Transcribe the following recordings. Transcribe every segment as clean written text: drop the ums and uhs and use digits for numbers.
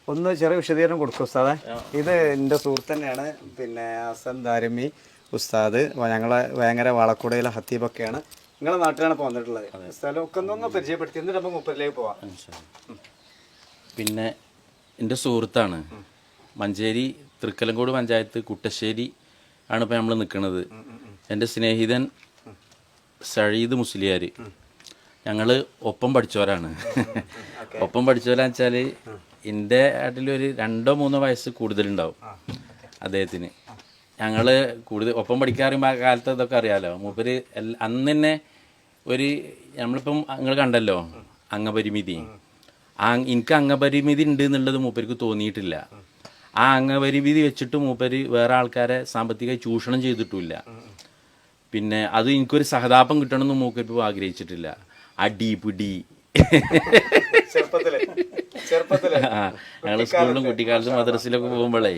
ഒന്ന് ചെറിയ വിശദീകരണം കൊടുക്കും ഉസ്താദെ. ഇത് എൻ്റെ സുഹൃത്ത് തന്നെയാണ്, പിന്നെ ഹസൻ ദാരിമി ഉസ്താദ്, ഞങ്ങളെ ഭയങ്കര വാളക്കുടയിലെ ഹത്തീബൊക്കെയാണ്. നിങ്ങളെ നാട്ടിലാണ് പോന്നിട്ടുള്ളത്. സ്ഥലമൊക്കെ ഒന്ന് പരിചയപ്പെടുത്തി എന്നിട്ട് നമുക്ക് മുപ്പതിലേക്ക് പോവാം. പിന്നെ എൻ്റെ സുഹൃത്താണ്, മഞ്ചേരി തൃക്കലങ്കോട് പഞ്ചായത്ത് കുട്ടശ്ശേരി ആണ് ഇപ്പോൾ നമ്മൾ നിൽക്കുന്നത്. എൻ്റെ സ്നേഹിതൻ സഴീദ് മുസ്ലിയാർ. ഞങ്ങൾ ഒപ്പം പഠിച്ചവരാണ്. ഒപ്പം പഠിച്ചവരാന്ന് വെച്ചാൽ എൻ്റെ നാട്ടിലൊരു 2-3 വയസ്സ് കൂടുതലുണ്ടാവും അദ്ദേഹത്തിന്. ഞങ്ങൾ കൂടുതൽ ഒപ്പം പഠിക്കാറുമ്പോൾ ആ കാലത്ത് ഇതൊക്കെ അറിയാമല്ലോ. മൂപ്പര് അന്ന് തന്നെ ഒരു നമ്മളിപ്പം നിങ്ങൾ കണ്ടല്ലോ അംഗപരിമിതി. എനിക്ക് അംഗപരിമിതി ഉണ്ട് എന്നുള്ളത് മൂപ്പർക്ക് തോന്നിയിട്ടില്ല. ആ അംഗപരിമിതി വെച്ചിട്ട് മൂപ്പര് വേറെ ആൾക്കാരെ സാമ്പത്തികമായി ചൂഷണം ചെയ്തിട്ടുമില്ല. പിന്നെ അത് എനിക്കൊരു സഹതാപം കിട്ടണമെന്ന് മൂപ്പര് ആഗ്രഹിച്ചിട്ടില്ല. അടി പിടി ഞങ്ങൾ സ്കൂളിലും കുട്ടിക്കാലത്തും മദ്രസയിലൊക്കെ പോകുമ്പോഴേ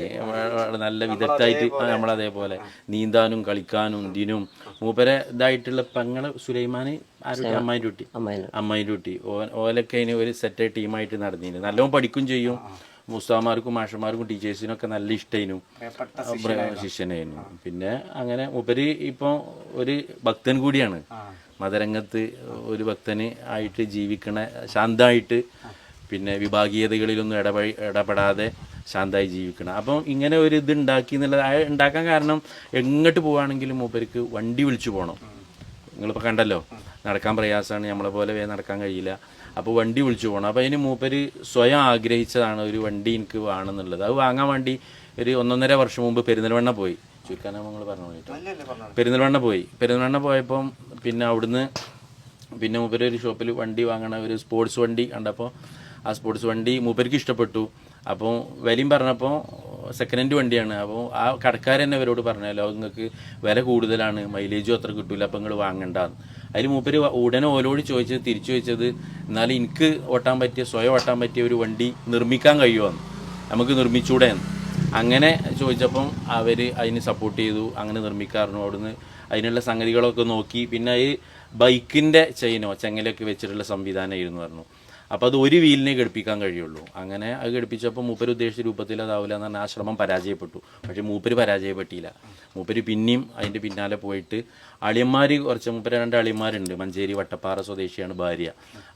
നല്ല വിദഗ്ധമായിട്ട് നമ്മളതേപോലെ നീന്താനും കളിക്കാനും ഇതിനും മൂപ്പരെ ഇതായിട്ടുള്ള പെങ്ങള് സുലൈമാന് ആരുടെ അമ്മായിൻ്റെ കുട്ടി ഓലൊക്കെ അതിന് ഒരു സെറ്റ് ടീമായിട്ട് നടന്നിരുന്നു. നല്ലോണം പഠിക്കും ചെയ്യും. മുസ്താമാർക്കും മാഷന്മാർക്കും ടീച്ചേഴ്സിനൊക്കെ നല്ല ഇഷ്ടമായിരുന്നു, ശിഷ്യനായിരുന്നു. പിന്നെ അങ്ങനെ മൂപ്പര് ഇപ്പം ഒരു ഭക്തൻ കൂടിയാണ്. മതരംഗത്ത് ഒരു ഭക്തന് ആയിട്ട് ജീവിക്കണ ശാന്തമായിട്ട്, പിന്നെ വിഭാഗീയതകളിലൊന്നും ഇടപെടാതെ ശാന്തമായി ജീവിക്കണം. അപ്പം ഇങ്ങനെ ഒരു ഇത് ഉണ്ടാക്കി എന്നുള്ളത് ഉണ്ടാക്കാൻ കാരണം എങ്ങോട്ട് പോവുകയാണെങ്കിലും മൂപ്പർക്ക് വണ്ടി വിളിച്ചു പോകണം. നിങ്ങളിപ്പോൾ കണ്ടല്ലോ നടക്കാൻ പ്രയാസമാണ്, നമ്മളെ പോലെ വേഗം നടക്കാൻ കഴിയില്ല. അപ്പോൾ വണ്ടി വിളിച്ചു പോകണം. അപ്പോൾ അതിന് മൂപ്പര് സ്വയം ആഗ്രഹിച്ചതാണ് ഒരു വണ്ടി എനിക്ക് വേണമെന്നുള്ളത്. അത് വാങ്ങാൻ വേണ്ടി ഒരു 1.5 വർഷം മുമ്പ് പെരിന്തൽമണ്ണ പോയി. ചുരുക്കാൻ നമ്മൾ പറഞ്ഞു പോയിട്ട് പെരിന്തൽമണ്ണ പോയപ്പം പിന്നെ അവിടുന്ന് പിന്നെ മൂപ്പര് ഒരു ഷോപ്പിൽ വണ്ടി വാങ്ങണ ഒരു സ്പോർട്സ് വണ്ടി കണ്ടപ്പോൾ ആ സ്പോർട്സ് വണ്ടി മൂപ്പർക്ക് ഇഷ്ടപ്പെട്ടു. അപ്പോൾ വിലയും പറഞ്ഞപ്പോൾ സെക്കൻഡ് ഹാൻഡ് വണ്ടിയാണ്. അപ്പോൾ ആ കടക്കാരൻ തന്നെ അവരോട് പറഞ്ഞല്ലോ നിങ്ങൾക്ക് വില കൂടുതലാണ്, മൈലേജും അത്ര കിട്ടില്ല, അപ്പോൾ നിങ്ങൾ വാങ്ങണ്ടാന്ന്. അതിൽ മൂപ്പര് ഉടനെ ഓലോട് തിരിച്ചു ചോദിച്ചത് എന്നാലും എനിക്ക് സ്വയം ഓട്ടാൻ പറ്റിയ ഒരു വണ്ടി നിർമ്മിക്കാൻ കഴിയുമോ, നമുക്ക് നിർമ്മിച്ചൂടെ എന്ന്. അങ്ങനെ ചോദിച്ചപ്പം അവർ അതിന് സപ്പോർട്ട് ചെയ്തു. അങ്ങനെ നിർമ്മിക്കാറുണ്ട്. അവിടുന്ന് അതിനുള്ള സംഗതികളൊക്കെ നോക്കി. പിന്നെ ഈ ബൈക്കിൻ്റെ ചെങ്ങലൊക്കെ വെച്ചിട്ടുള്ള സംവിധാനമായിരുന്നു പറഞ്ഞു. അപ്പോൾ അത് ഒരു വീലിനെ ഘടിപ്പിക്കാൻ കഴിയുള്ളൂ. അങ്ങനെ അത് ഘടിപ്പിച്ചപ്പോൾ മൂപ്പര് ഉദ്ദേശിച്ച രൂപത്തിൽ അതാവില്ല എന്ന് പറഞ്ഞാൽ ആ ശ്രമം പരാജയപ്പെട്ടു. പക്ഷേ മൂപ്പര് പരാജയപ്പെട്ടില്ല. മൂപ്പര് പിന്നെയും അതിൻ്റെ പിന്നാലെ പോയിട്ട് അളിയന്മാർ മൂപ്പര് 2 അളിയന്മാരുണ്ട്. മഞ്ചേരി വട്ടപ്പാറ സ്വദേശിയാണ് ഭാര്യ.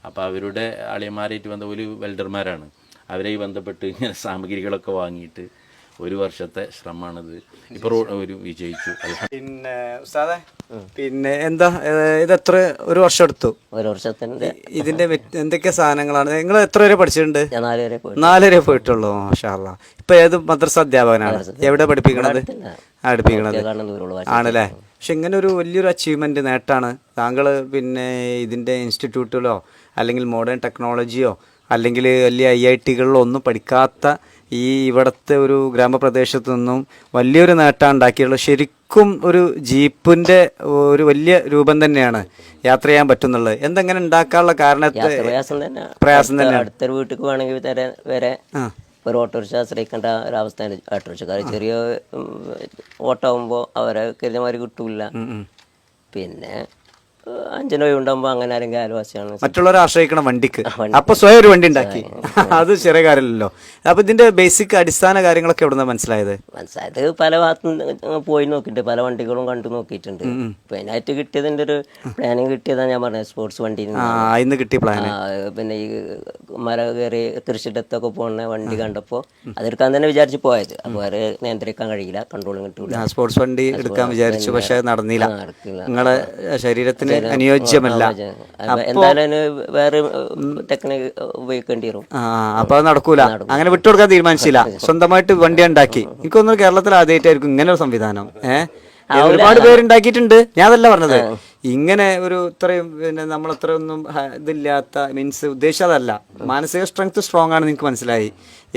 അപ്പോൾ അവരുടെ അളിയന്മാരായിട്ട് ബന്ധ ഒരു വെൽഡർമാരാണ്. അവരെ ബന്ധപ്പെട്ട് ഇങ്ങനെ സാമഗ്രികളൊക്കെ വാങ്ങിയിട്ട് 1 വർഷത്തെ ശ്രമമാണിത്. ഇപ്പോൾ ഒരു വിജയിച്ചു. പിന്നെ ഉസ്താദേ, പിന്നെ എന്താ ഇത് എത്ര 1 വർഷം എടുത്തു? 1 വർഷത്തിന്റെ ഇതിന്റെ എന്തൊക്കെ സാധനങ്ങളാണ്? നിങ്ങൾ എത്ര വരെ പഠിച്ചിട്ടുണ്ട്? 4 വരെ പോയിട്ടുള്ളൂ. മാഷാ അല്ലാ. ഇപ്പൊ ഏത് മദ്രസ അധ്യാപകനാണ്? എവിടെ പഠിപ്പിക്കണത്? ആണല്ലേ. പക്ഷെ ഇങ്ങനെ ഒരു വലിയൊരു അച്ചീവ്മെന്റ് നേട്ടാണ് താങ്കൾ. പിന്നെ ഇതിന്റെ ഇൻസ്റ്റിറ്റ്യൂട്ടിലോ അല്ലെങ്കിൽ മോഡേൺ ടെക്നോളജിയോ അല്ലെങ്കിൽ വലിയ IIT-കളിലോ ഒന്നും പഠിക്കാത്ത ഈ ഇവിടുത്തെ ഒരു ഗ്രാമപ്രദേശത്തു നിന്നും വലിയൊരു നേട്ടം ഉണ്ടാക്കിയുള്ളത്. ശരിക്കും ഒരു ജീപ്പിന്റെ ഒരു വലിയ രൂപം തന്നെയാണ് യാത്ര ചെയ്യാൻ പറ്റുന്നുള്ളത്. എന്തെങ്ങനെ ഉണ്ടാക്കാനുള്ള കാരണത്തെ പ്രയാസം തന്നെ. അടുത്തൊരു വീട്ടിൽ വേണമെങ്കിൽ വരെ ഒരു ഓട്ടോറിക്ഷ ആശ്രയിക്കേണ്ട ഒരവസ്ഥയാണ്. ഓട്ടോറിക്ഷക്കാർ ചെറിയ ഓട്ടാവുമ്പോൾ അവരെ കരുതമാര് കിട്ടൂല. പിന്നെ 5 രൂപ ഉണ്ടാകുമ്പോൾ അങ്ങനെ ആരെങ്കിലും അയൽവാസിയാണ്. മറ്റുള്ളവരെ ആശ്രയിക്കണം വണ്ടിക്ക്. അപ്പൊ സ്വയം ഒരു വണ്ടി ഉണ്ടാക്കി. അത് ചെറിയ കാര്യമല്ലല്ലോ. അപ്പൊ ഇതിന്റെ ബേസിക് അടിസ്ഥാന കാര്യങ്ങളൊക്കെ എവിടെ നിന്നാണ് മനസ്സിലായത്? പല ഭാഗത്തും പോയി നോക്കിയിട്ട് പല വണ്ടികളും കണ്ടു നോക്കിയിട്ടുണ്ട്. മെയിനായിട്ട് കിട്ടിയതിന്റെ ഒരു പ്ലാനിങ് കിട്ടിയതാണ് ഞാൻ പറഞ്ഞത്. സ്പോർട്സ് വണ്ടി ഇന്ന് കിട്ടിയ പ്ലാൻ. പിന്നെ ഈ മല കയറി കൃഷിയിടത്തൊക്കെ പോകുന്ന വണ്ടി കണ്ടപ്പോൾ അതെടുക്കാൻ തന്നെ വിചാരിച്ച് പോയത്. അപ്പോൾ അവരെ നിയന്ത്രിക്കാൻ കഴിയില്ല, കൺട്രോളും കിട്ടൂല. സ്പോർട്സ് വണ്ടി എടുക്കാൻ വിചാരിച്ചു, പക്ഷെ നടന്നില്ല. നിങ്ങളെ ശരീരത്തിന് അനുയോജ്യമല്ല. എന്തായാലും വേറെ ടെക്നിക്ക് ഉപയോഗിക്കേണ്ടി വരും. അപ്പൊ അത് നടക്കൂല. അങ്ങനെ വിട്ടുകൊടുക്കാൻ തീരുമാനിച്ചില്ല. സ്വന്തമായിട്ട് വണ്ടി ഉണ്ടാക്കി. എനിക്കൊന്നും കേരളത്തിൽ ആദ്യമായിട്ടായിരിക്കും ഇങ്ങനെ ഒരു സംവിധാനം. ഒരുപാട് പേരുണ്ടാക്കിയിട്ടുണ്ട്. ഞാൻ അതല്ല പറഞ്ഞത്. ഇങ്ങനെ ഒരു ഇത്രയും പിന്നെ നമ്മളത്രയൊന്നും ഇതില്ലാത്ത മീൻസ് ഉദ്ദേശിച്ചതല്ല. മാനസിക സ്ട്രെങ്ത് സ്ട്രോങ് ആണ്, നിങ്ങൾക്ക് മനസ്സിലായി.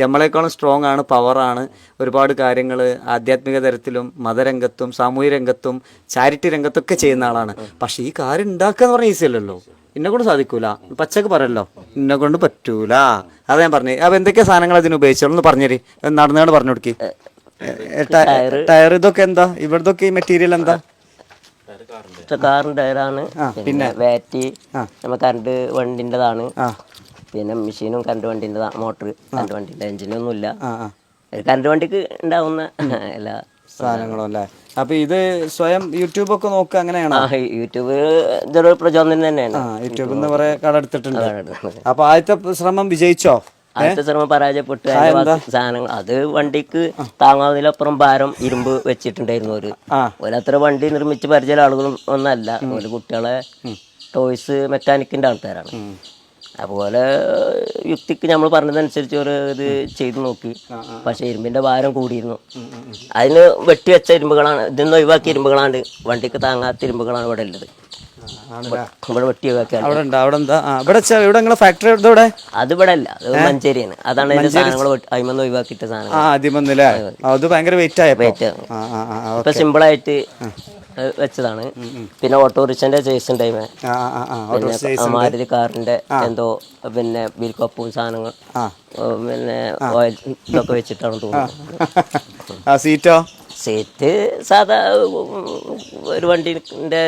നമ്മളെക്കാളും സ്ട്രോങ് ആണ്, പവറാണ്. ഒരുപാട് കാര്യങ്ങൾ ആധ്യാത്മിക തരത്തിലും മതരംഗത്തും സാമൂഹ്യ രംഗത്തും ചാരിറ്റി രംഗത്തൊക്കെ ചെയ്യുന്ന ആളാണ്. പക്ഷേ ഈ കാര്യം ഉണ്ടാക്കുക എന്ന് പറഞ്ഞാൽ ഈസി അല്ലല്ലോ. എന്നെ കൊണ്ട് സാധിക്കൂല, പച്ചക്ക് പറയല്ലോ, എന്നെ കൊണ്ട് പറ്റൂല. അതാ ഞാൻ പറഞ്ഞു. അപ്പോൾ എന്തൊക്കെ സാധനങ്ങൾ അതിന് ഉപയോഗിച്ചോളൂ പറഞ്ഞേരി, നടന്നുകൊണ്ട് പറഞ്ഞു കൊടുക്കി. ടയർ ഇതൊക്കെ എന്താ, ഇവിടത്തൊക്കെ ഈ മെറ്റീരിയൽ എന്താ? കാറിന്റെ ടയറാണ്, പിന്നെ ബാറ്റ് നമ്മ കറണ്ട് വണ്ടിൻ്റെതാണ്, പിന്നെ മെഷീനും കറണ്ട് വണ്ടിൻ്റെ, മോട്ടർ കറണ്ട് വണ്ടിൻ്റെ, എഞ്ചിനൊന്നുമില്ല. കറണ്ട് വണ്ടിക്ക് ഉണ്ടാവുന്ന എല്ലാ സാധനങ്ങളും അല്ലേ. അപ്പൊ ഇത് സ്വയം യൂട്യൂബ് ഒക്കെ നോക്കുക അങ്ങനെയാണോ? യൂട്യൂബ് ഇതൊരു പ്രചോദനം തന്നെയാണ്. യൂട്യൂബിൽ നിന്ന് കുറെ കടമെടുത്തിട്ടുണ്ട്. അപ്പൊ ആദ്യത്തെ ശ്രമം വിജയിച്ചോ? ആദ്യത്തെ ശ്രമം പരാജയപ്പെട്ടു. സാധനങ്ങൾ അത് വണ്ടിക്ക് താങ്ങാവുന്നതിലപ്പുറം ഭാരം ഇരുമ്പ് വെച്ചിട്ടുണ്ടായിരുന്നു. ഒരത്ര വണ്ടി നിർമ്മിച്ച് പരിചയ ആളുകളും ഒന്നല്ല, ഒരു കുട്ടികളെ ടോയ്സ് മെക്കാനിക്കിന്റെ ആൾക്കാരാണ്. അതുപോലെ യുക്തിക്ക് നമ്മൾ പറഞ്ഞതനുസരിച്ച് ഒരു ഇത് ചെയ്തു നോക്കി. പക്ഷെ ഇരുമ്പിന്റെ ഭാരം കൂടിയിരുന്നു. അതിന് വെട്ടിവെച്ച ഇരുമ്പുകളാണ്, ഇതിന്ന് ഒഴിവാക്കിയ ഇരുമ്പുകളാണ്, വണ്ടിക്ക് താങ്ങാത്ത ഇരുമ്പുകളാണ് ഇവിടെ ഉള്ളത്. ഇവിടെ വെട്ടി ഒഴിവാക്കിയാണ്. അത് ഇവിടെ അല്ല, അത് മഞ്ചേരിയാണ്. അതാണ് അതിന്റെ സാധനങ്ങൾ അയിമന്ന് ഒഴിവാക്കിയിട്ട സാധനങ്ങൾ. ഇപ്പൊ സിമ്പിളായിട്ട് വെച്ചതാണ്. പിന്നെ ഓട്ടോറിക്ഷന്റെ ചേസും ടൈമ്, പിന്നെ മാരുതി കാറിന്റെ എന്തോ പിന്നെ ബിൽ കപ്പും സാധനങ്ങൾ, പിന്നെ ഓയിൽ ഇതൊക്കെ വെച്ചിട്ടാണ് തോന്നുന്നത്. സീറ്റ് സാധാ ഒരു വണ്ടിന്റെ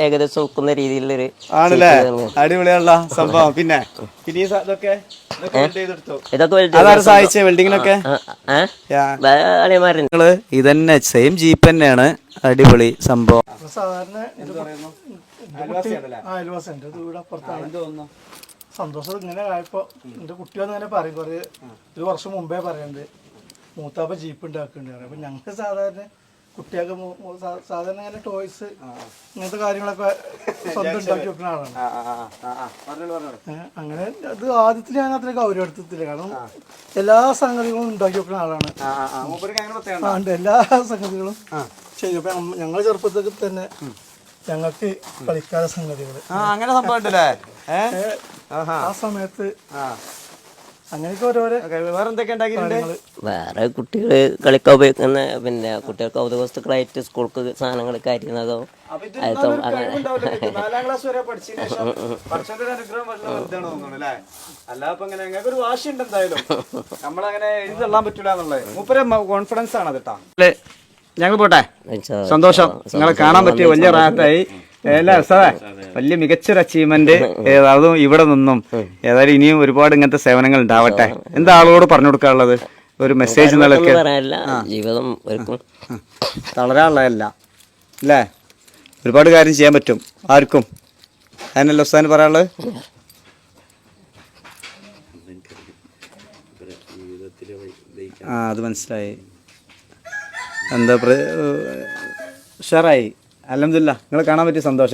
ഏകദേശം നോക്കുന്ന രീതിയിലുള്ളൊരു അടിപൊളിയുള്ള സംഭവം. പിന്നെ ഇതന്നെ സെയിം ജീപ്പ് തന്നെയാണ്. അടിപൊളി സംഭവം. സന്തോഷം ഇങ്ങനെ ആയപ്പോ എന്റെ കുട്ടികളെന്ന് പറയും, കുറേ ഒരു വർഷം മുമ്പേ പറയുന്നത് മൂത്താപ്പ ജീപ്പ് ഉണ്ടാക്കുന്നുണ്ട്. അപ്പൊ ഞങ്ങൾ സാധാരണ കുട്ടികൾക്ക് സാധാരണ ഇങ്ങനെ ടോയ്സ് ഇങ്ങനത്തെ കാര്യങ്ങളൊക്കെ സ്വന്തം ഉണ്ടാക്കി വെക്കുന്ന ആളാണ്. അങ്ങനെ അത് ആദ്യത്തിൽ ഞാൻ അത്ര ഗൗരവം എടുത്തിട്ടില്ല, കാരണം എല്ലാ സംഗതികളും ഉണ്ടാക്കി വെക്കുന്ന ആളാണ്. എല്ലാ സംഗതികളും ചെയ്യും. ഞങ്ങൾ ചെറുപ്പത്തിൽ തന്നെ ഞങ്ങൾക്ക് കളിക്കാത്ത സംഗതികൾ അങ്ങനെ സംഭവം ഉണ്ടല്ലേ ആ സമയത്ത്. അങ്ങനെയൊക്കെ ഓരോരോ വേറെ എന്തൊക്കെ ഉണ്ടാക്കിയിട്ടുണ്ട്. വേറെ കുട്ടികൾ കളിക്കാൻ ഉപയോഗിക്കുന്ന പിന്നെ കുട്ടികൾക്ക് കൗതുക വസ്തുക്കളായിട്ട് സ്കൂൾക്ക് സാധനങ്ങൾ കരുതുന്നതോ കോൺഫിഡൻസ് ആണ് കേട്ടോ. ഞങ്ങൾ പോട്ടെ. സന്തോഷം, നിങ്ങളെ കാണാൻ പറ്റിയ വലിയ റാത്തായി. വലിയ മികച്ചൊരു അച്ചീവ്മെന്റ്. അതും ഇവിടെ നിന്നും ഏതായാലും ഇനിയും ഒരുപാട് ഇങ്ങനത്തെ സേവനങ്ങൾ ഉണ്ടാവട്ടെ. എന്താ ആളോട് പറഞ്ഞു കൊടുക്കാനുള്ളത്? ഒരു മെസ്സേജ് നിലക്ക് ജീവിതം തളരാനുള്ളതല്ല അല്ലേ, ഒരുപാട് കാര്യം ചെയ്യാൻ പറ്റും ആർക്കും. അതിനല്ല ഉസ്താദിന് പറയാനുള്ളത്. അത് മനസ്സിലായി. എന്താ ഉഷാറായി. അൽഹംദുലില്ലാ, നിങ്ങളെ കാണാൻ പറ്റിയ സന്തോഷം.